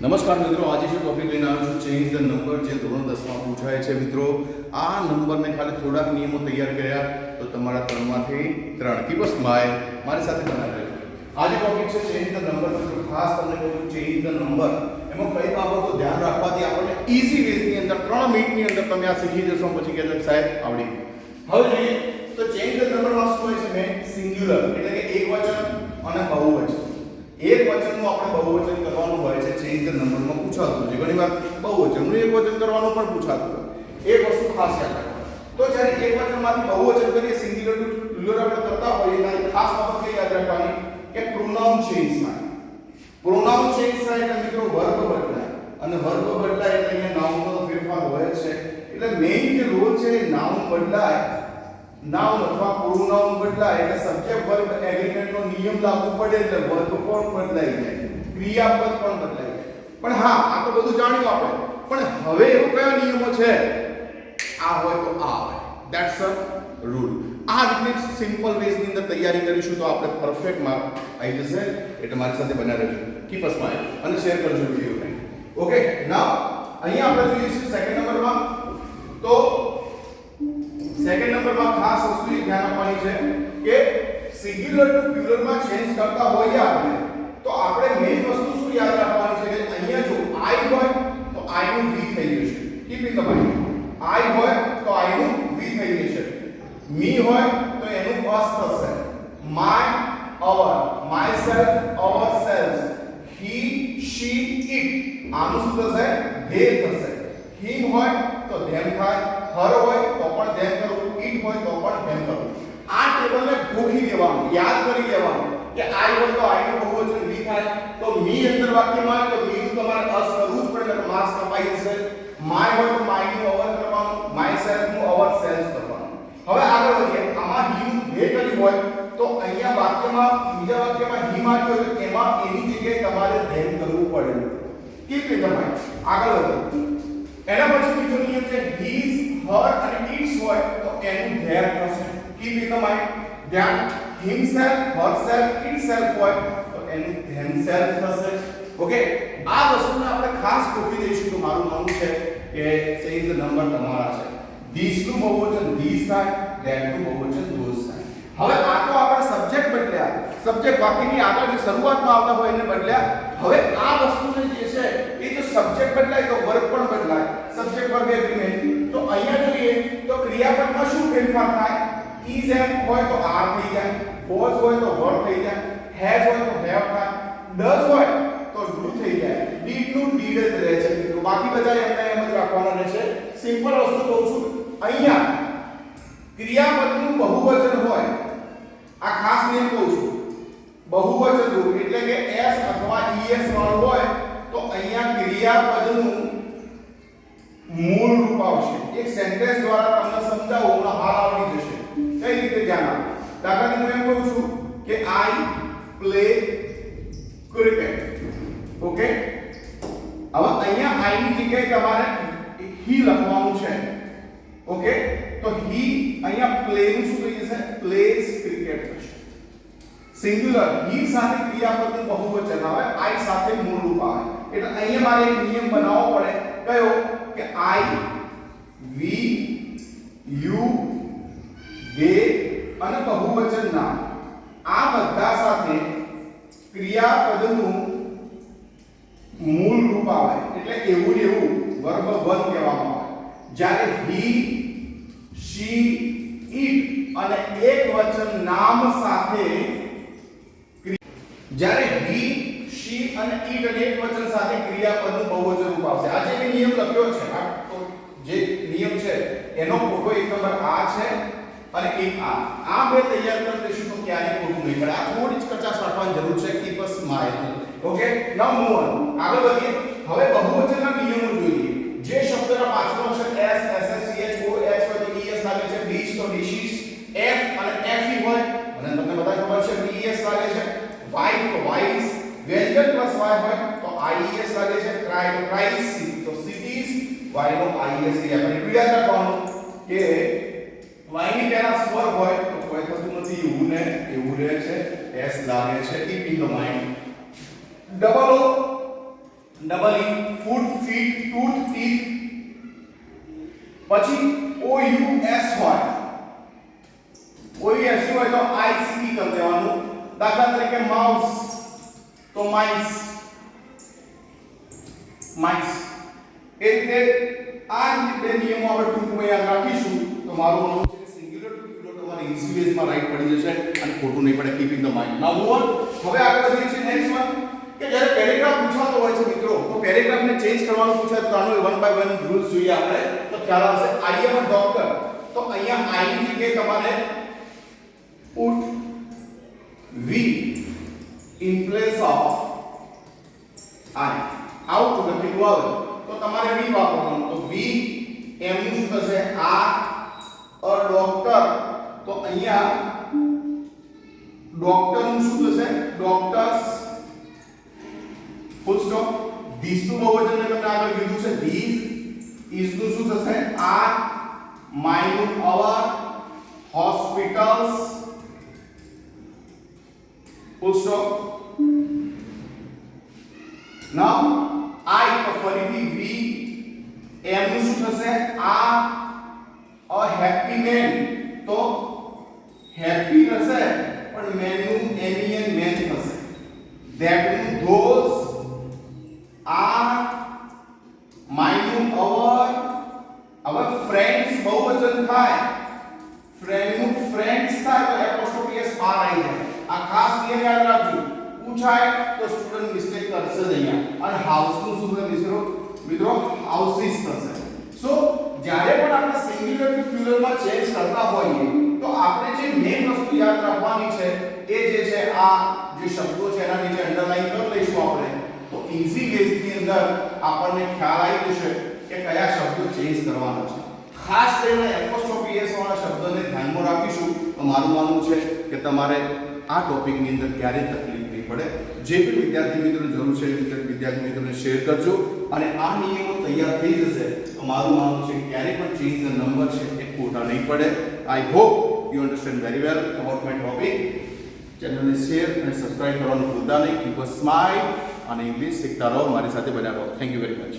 નમસ્કાર મિત્રો, આજે જે ટોપિક લઈને આવ્યો છું ચેન્જ ધ નંબર, જે ધોરણ 10 માં પૂછાય છે. મિત્રો, આ નંબરને ખાલી થોડાક નિયમો તૈયાર કર્યા તો તમારા 3 માંથી 3. કીપ અ સ્માઇલ, મારી સાથે બનાવી રહેજો. આજે ટોપિક છે ચેન્જ ધ નંબર. મિત્રો, ખાસ તમને કહું ચેન્જ ધ નંબર એમાં કઈ બાબતો ધ્યાન રાખવાથી આપણને ઈઝી વેઝની અંદર 3 મિનિટની અંદર તમે આ શીખી જશો. પછી કહેજો સાહેબ આવડી ગયું. હવે જોઈએ તો ચેન્જ ધ નંબરમાં શું હોય છે? મેં સિંગ્યુલર એટલે કે એકવચન અને બહુવચન. એક વચનનું આપણે બહુવચન કરવાનું હોય છે. ચેન્જ ધ નંબરમાં પૂછાતું છે. ઘણીવાર બહુવચનનું એક વચન કરવાનું પણ પૂછાતું હોય. એક વસ્તુ ખાસ યાદ રાખવાની. તો જ્યારે એક વચનમાંથી બહુવચન કરીએ, સિંગ્યુલર ટુ પ્લુરલ આપણે કરતા હોઈએ, ત્યારે ખાસ બાબત કઈ યાદ રાખવાની કે પ્રોનાઉન ચેન્જ થાય. પ્રોનાઉન ચેન્જ થાય એટલે મિત્રો વર્બ બદલાય, અને વર્બ બદલાય એટલે અહીંયા નાઉનનો ફેરફાર હોય છે. એટલે મેઈન જે રોલ છે એ નાઉન બદલાય, નાઉન અથવા પ્રોનાઉન બદલાય એટલે સબ્જેક્ટ વર્બ એગ્રીમેન્ટનો નિયમ લાગુ પડે એટલે વર્બ પણ બદલાઈ જાય, ક્રિયાપદ પણ બદલાઈ જાય. પણ હા, આ તો બધું જાણ્યું આપણે. પણ હવે એવો કયા નિયમો છે? આ હોય તો આ હોય. That's a rule. આ રીતે સિમ્પલ વેઝ ની અંદર તૈયારી કરીશું તો આપણે પરફેક્ટ માર્ક આવી જશે. એટલે મારી સાથે બના રહેજો. કીપ અ સ્માઇલ અને શેર કરજો વિડિયોને. ઓકે, નાઉ અહીંયા આપણે જોઈએ છે સેકન્ડ નંબરમાં. તો સેકન્ડ નંબરમાં ખાસ વસ્તુ એ ધ્યાન આપવાની છે કે સિંગ્યુલર ટુ પ્લુરલમાં ચેન્જ કરતા હોઈએ આપણે, તો આપણે મેઈન વસ્તુ શું યાદ રાખવાની છે કે અહીંયા જો I હોય તો I નું V થઈ જશે. Keep in the mind. I હોય તો I નું V થઈ જશે. me હોય તો એનું us થશે. my, our, myself, ourselves, he, she, it આનું શું થશે? they થશે. him હોય તો them થાય, her હોય તો પણ them કરવું, it હોય તો પણ them કરવું. આ ટેબલને ગોખી દેવાનું, યાદ કરી લેવાનું કે I હોય તો I નું બહુવચન we થાય, તો me અંદર વાક્યમાં તો me નું તમારે us કરવું જ પડે એટલે માર્ક્સ કપાઈ જશે. my હોય તો my નું our કરવાનું, myself નું ourselves કરવાનું. હવે આગળ વધીએ. આમાં he નું they કર્યું હોય તો અહીંયા વાક્યમાં બીજા વાક્યમાં he માં હોય તો એમાં એની જગ્યાએ તમારે them કરવું પડે. Keep in the mind. આગળ વધીએ. એના પછી બીજો નિયમ છે his, her અને its હોય તો એનું their થશે. Keep in the mind. ધ્યાન. himself, herself, itself હોય તો એનું themselves થશે. ઓકે, આ વસ્તુને આપણે ખાસ ગોખી દઈશું તો મારું માનવું છે કે ચેન્જ ધ નંબર તમારા છે. these નું બહુવચન these થાય, that નું બહુવચન those થાય. હવે આ તો આપણે સબ્જેક્ટ બદલ્યા, સબ્જેક્ટ વાક્યની આગળ જે શરૂઆતમાં આવતા હોય એને બદલ્યા. હવે આ વસ્તુને જે છે એ જો સબ્જેક્ટ બદલાય તો વર્બ પણ બદલાય. Subject verb agreement. તો અહીંયા જોઈએ તો ક્રિયાપદમાં શું ફેરફાર થાય? is am હોય તો are થઈ જાય, was હોય તો were થઈ જાય, has હોય તો have થાય, does હોય તો do થઈ જાય, did નું did જ રહે છે. મિત્રો બાકી બધા એમને એમ જ રાખવાના રહેશે. સિમ્પલ વસ્તુ કહું છું. અહીંયા ક્રિયાપદનું બહુવચન હોય, આ ખાસ નિયમ કહું છું, બહુવચન રૂપ એટલે કે s અથવા es વાળું હોય તો અહીંયા ક્રિયાપદનું મૂળ રૂપ આવશે. એક સેન્ટેન્સ દ્વારા તમને સમજાવું, હમણાં હાલ આવડી જશે. કઈ રીતે ધ્યાન આપો? દાખલા તરીકે હું એમ કહું છું કે I play cricket. ઓકે, હવે અહીંયા I ની જગ્યાએ તમારે he લખવાનું છે. ઓકે, તો he અહીંયા play નું શું થઈ જશે? plays cricket થશે. સિંગ્યુલર he સાથે ક્રિયાપદનું બહુવચન આવે, I સાથે મૂળ રૂપ આવે. એટલે અહીંયા મારે એક નિયમ બનાવવો પડે. કયો? કે I, we, you, they અને બહુવચન નામ આ બધા સાથે ક્રિયાપદનું મૂળ રૂપ આવે. એટલે એવું એવું વર્બ 1 કહેવામાં આવે. જ્યારે he, she, it અને એકવચન નામ સાથે જ્યારે he, she અને it અને એકવચન સાથે ક્રિયાપદનું બહુવચન રૂપ આવશે. આ જે નિયમ લખ્યો છે, આ તો જે નિયમ છે એનો ફોટો એક નંબર આ છે અને એક આ બે તૈયાર કરી દઈશું તો ક્યારેય ખોટું નહીં પડે. આ થોડી જ કચાશ રાખવાની જરૂર છે. Keep a smile. Okay, now move on. આગળ વધીએ. હવે બહુવચનના નિયમો જોઈએ. જે શબ્દના પાછળનો અક્ષર s, ss, ch, o, h હોય તો es લાગે છે, ડીશ તો ડીશીસ, f અને fe હોય અને તમને બધા ખબર છે ves લાગે છે, y તો y's, વ્યંજન પ્લસ y હોય તો ies લાગે છે, cry તો cries, તો cities, y નો ies આપણે ક્લિયર રાખવાનું કે y ની પહેલા સ્વર હોય તો કોઈ થતું નથી, એવું ને એવું રહે છે, s લાગે છે. Keep in the mind. Double O double E foot feet tooth teeth પછી ઓ યુ એસ હોય તો આઈસીટી કરી દેવાનું દાખલા તરીકે માઉસ તો માઇસ એ રીતે આ રીતે નિયમો આપણે ટૂંકમાં યાદ રાખીશું તો મારું માનવું છે કે સિંગ્યુલર ટુ પ્લુરલ તમારે ઇઝી વેઝમાં રાઈટ પડી જશે અને ખોટું નહીં પડે. Keep in the mind. Now move on. હવે આગળ વધીએ છીએ નેક્સ્ટ વન કે જ્યારે પેરેગ્રાફ પૂછાતો હોય છે મિત્રો તો પેરેગ્રાફને ચેન્જ કરવાનું પૂછાય તો આનો વન બાય વન રૂલ્સ જોઈએ આપણે તો ખ્યાલ આવશે. આઈ એમ અ ડોક્ટર તો અહીંયા આઈ ની જગ્યાએ તમારે put v in place of I. Out લખેલું આવે તો તમારે v વાપરવાનું તો v એમ નું શું થશે આ અ ડોક્ટર તો અહીંયા ડોક્ટર નું શું થશે ડોક્ટર્સ ફૂલ સ્ટોપ. ધીસ નું બહુવચન મેં તમને આગળ કીધું છે ધીસ ઇઝ નું શું થશે આ માય નું અવર hospitals full stop. Now I તો ફરીથી v એમ નું શું થશે આ અ હેપી મેન તો હેપી થશે પણ મેન નું એનિયન મેન થશે. ધેટ નું ધોઝ આ માય નું અવર હવે ફ્રેન્ડ્સ બહુવચન થાય ફ્રેન્ડ નું ફ્રેન્ડ્સ થાય તો એપોસ્ટ્રોફી s બહાર આવી જાય. આ ખાસ નિયમ યાદ રાખજો પૂછાય તો સ્ટુડન્ટ મિસ્ટેક કરશે જ અહીંયા અને હાઉસ નું શું થશે મિત્રો હાઉસીસ થશે. સો જ્યારે પણ આપણે સિંગ્યુલર ટુ પ્લુરલ માં ચેન્જ કરતા હોઈએ તો આપણે જે મેઇન વસ્તુ યાદ રાખવાની છે એ જે છે આ જે શબ્દો છે એના નીચે અંડરલાઈન કરી લઈશું આપણે તો ઈઝી વેઝ ની અંદર આપણને ખ્યાલ આવી જશે કે કયા શબ્દો ચેન્જ કરવાના છે. ખાસ કરીને એપોસ્ટ્રોફી s વાળા શબ્દોને ધ્યાનમાં રાખીશું તો મારું માનવું છે કે તમારે આ ટોપિકની અંદર ક્યારેય તકલીફ નહીં પડે. જે પણ વિદ્યાર્થી મિત્રોને જરૂર છે એ વિદ્યાર્થી મિત્રોને શેર કરજો અને આ નિયમો તૈયાર થઈ જશે તો મારું માનવું છે કે ક્યારેય પણ ચેન્જ ધ નંબર છે એ ખોટા નહીં પડે. I hope you understand very well about my topic. ચેનલને શેર અને સબસ્ક્રાઇબ કરવાનું ભૂલતા નહીં. કીપ અ સ્માઇલ અને ઇંગ્લિશ શીખતા રહો મારી સાથે બન્યા રહો. Thank you very much.